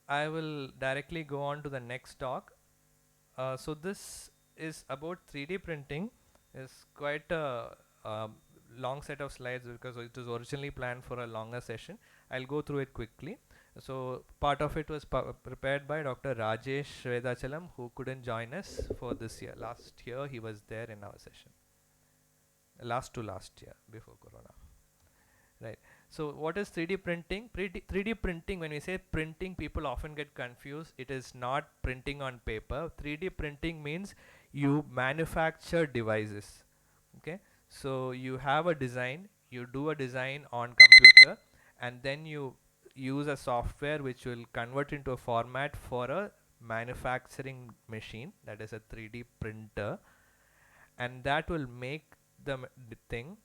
I will directly go on to the next talk. So this is about 3D printing. It's quite a long set of slides because it was originally planned for a longer session. I'll go through it quickly. So part of it was prepared by Dr. Rajesh Vedachalam, who couldn't join us for this year. Last year he was there in our session. Last to last year before Corona. Right. So what is 3D printing? 3D printing, when we say printing, people often get confused. It is not printing on paper. 3D printing means you manufacture devices. Okay. So you have a design, you do a design on computer, and then you use a software which will convert into a format for a manufacturing machine, that is a 3D printer, and that will make the thing,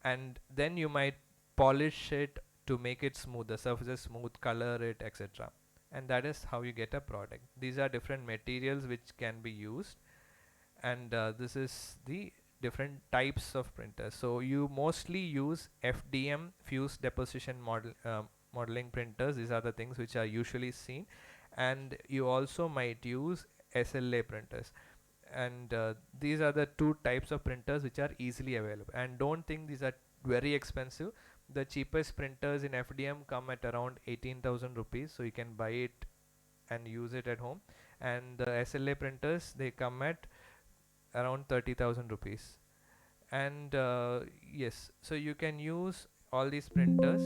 and then you might polish it to make it smooth, the surfaces smooth, color it, etc. And that is how you get a product. These are different materials which can be used, and this is the different types of printers. So you mostly use FDM, fused deposition modeling printers. These are the things which are usually seen, and you also might use SLA printers, and these are the two types of printers which are easily available. And don't think these are very expensive. The cheapest printers in FDM come at around 18,000 rupees, so you can buy it and use it at home. And the SLA printers, they come at around 30,000 rupees. And yes, so you can use all these printers.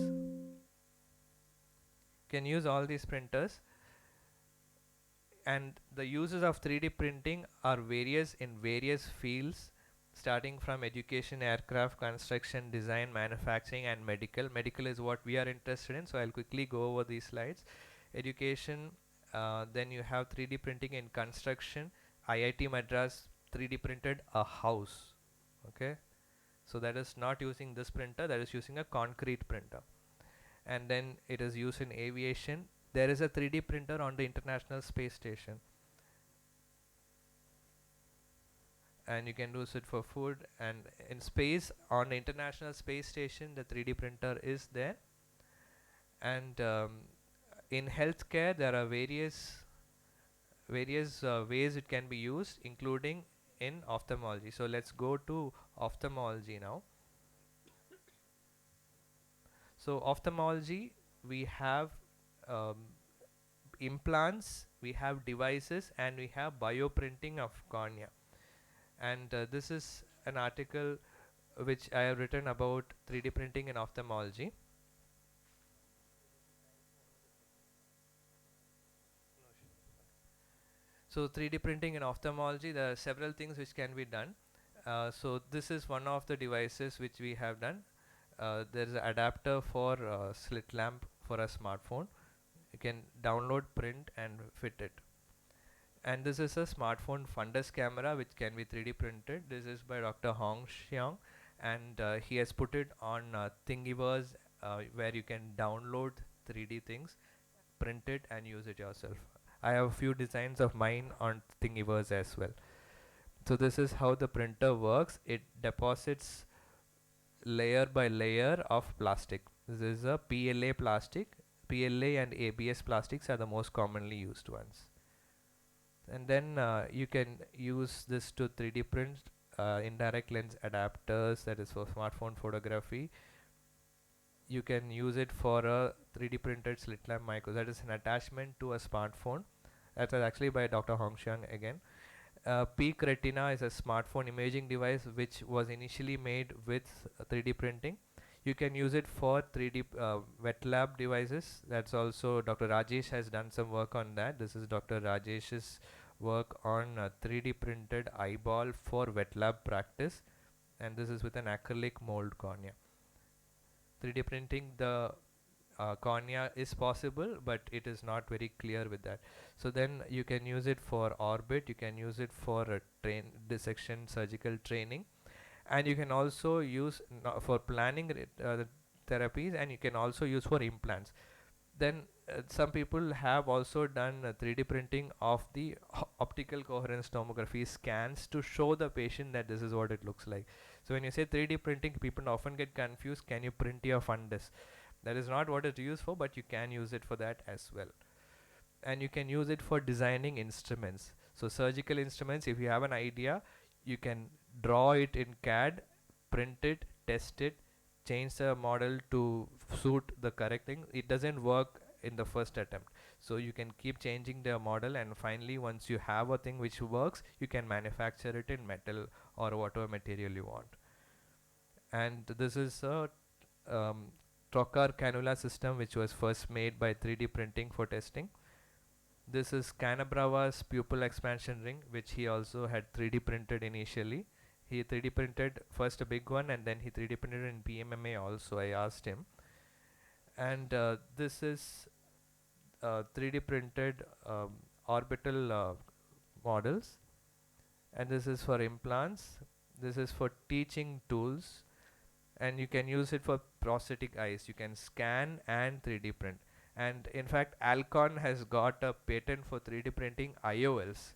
Can use all these printers, and the uses of 3D printing are various in various fields, starting from education, aircraft, construction, design, manufacturing, and medical. Medical is what we are interested in, so I'll quickly go over these slides. Education, then you have 3D printing in construction. IIT Madras 3D printed a house. Okay, so that is not using this printer, that is using a concrete printer. And then it is used in aviation. There is a 3D printer on the International Space Station, and you can use it for food. And in space, on the International Space Station, the 3D printer is there. And in healthcare, there are various ways it can be used, including in ophthalmology. So let's go to ophthalmology now. So ophthalmology, we have um, implants, we have devices, and we have bioprinting of cornea. And this is an article which I have written about 3D printing in ophthalmology. So 3D printing in ophthalmology, there are several things which can be done. So this is one of the devices which we have done. There is an adapter for slit lamp for a smartphone. You can download, print, and fit it. And this is a smartphone fundus camera which can be 3D printed. This is by Dr. Hong Xiang, and he has put it on Thingiverse, where you can download 3D things, print it, and use it yourself. I have a few designs of mine on Thingiverse as well. So this is how the printer works. It deposits layer by layer of plastic. This is a PLA plastic. PLA and ABS plastics are the most commonly used ones. And then you can use this to 3D print indirect lens adapters, that is for smartphone photography. You can use it for a 3D printed slit lamp micro, that is an attachment to a smartphone. That was actually by Dr. Hong Xiang again. Peak Retina is a smartphone imaging device which was initially made with 3D printing. You can use it for 3D wet lab devices. That's also Dr. Rajesh has done some work on that. This is Dr. Rajesh's work on 3D printed eyeball for wet lab practice, and this is with an acrylic mold cornea. 3D printing the cornea is possible, but it is not very clear with that. So then you can use it for orbit, you can use it for dissection surgical training, and you can also use for planning therapies, and you can also use for implants. Then some people have also done 3D printing of the optical coherence tomography scans to show the patient that this is what it looks like. So when you say 3D printing, people often get confused. Can you print your fundus? That is not what it's used for, but you can use it for that as well. and you can use it for designing instruments. So surgical instruments, if you have an idea, you can draw it in CAD, print it, test it, change the model to suit the correct thing. It doesn't work in the first attempt, so you can keep changing the model, and finally once you have a thing which works, you can manufacture it in metal or whatever material you want. And this is a um, trocar cannula system which was first made by 3D printing for testing. This is Canabrava's pupil expansion ring, which he also had 3D printed initially. He 3D printed first a big one, and then he 3D printed in PMMA also. I asked him. And this is 3D printed orbital models. And this is for implants. This is for teaching tools. And you can use it for prosthetic eyes. You can scan and 3D print. And in fact, Alcon has got a patent for 3D printing IOLs,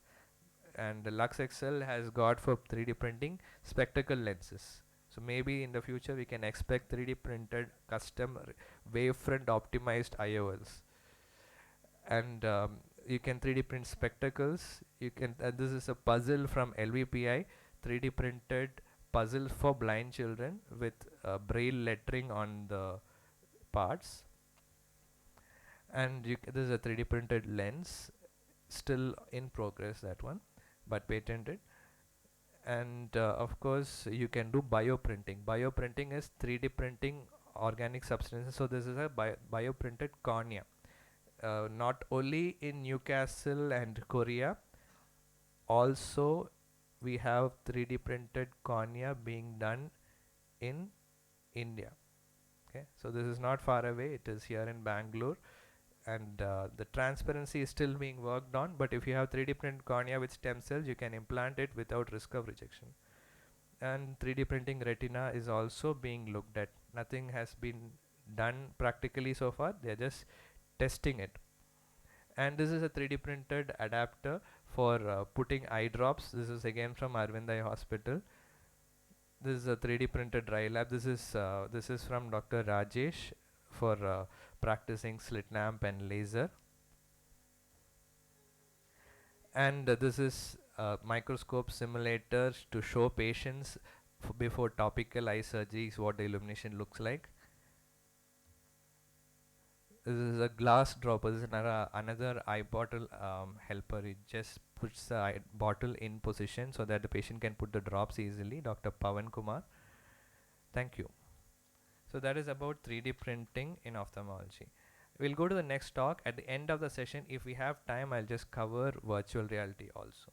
and Lux Excel has got for 3D printing spectacle lenses. So maybe in the future we can expect 3D printed custom wavefront optimized IOLs. And you can 3D print spectacles. You can. This is a puzzle from LVPI, 3D printed puzzle for blind children with braille lettering on the parts. And this is a 3D printed lens, still in progress, that one, but patented. And of course you can do bioprinting. Bioprinting is 3D printing organic substances. So this is a bioprinted cornea, not only in Newcastle and Korea, also we have 3D printed cornea being done in India. Okay, so this is not far away, it is here in Bangalore. And the transparency is still being worked on, but if you have 3D printed cornea with stem cells, you can implant it without risk of rejection. And 3D printing retina is also being looked at. Nothing has been done practically so far, they are just testing it. And this is a 3D printed adapter for putting eye drops. This is again from Arvind Eye Hospital. This is a 3D printed dry lab. This is from Dr. Rajesh for practicing slit lamp and laser. And this is microscope simulators to show patients before topical eye surgeries what the illumination looks like. This is a glass dropper. This is another eye bottle helper. It just puts the eye bottle in position so that the patient can put the drops easily. Dr. Pavan Kumar. Thank you. So that is about 3D printing in ophthalmology. We'll go to the next talk. At the end of the session, if we have time, I'll just cover virtual reality also.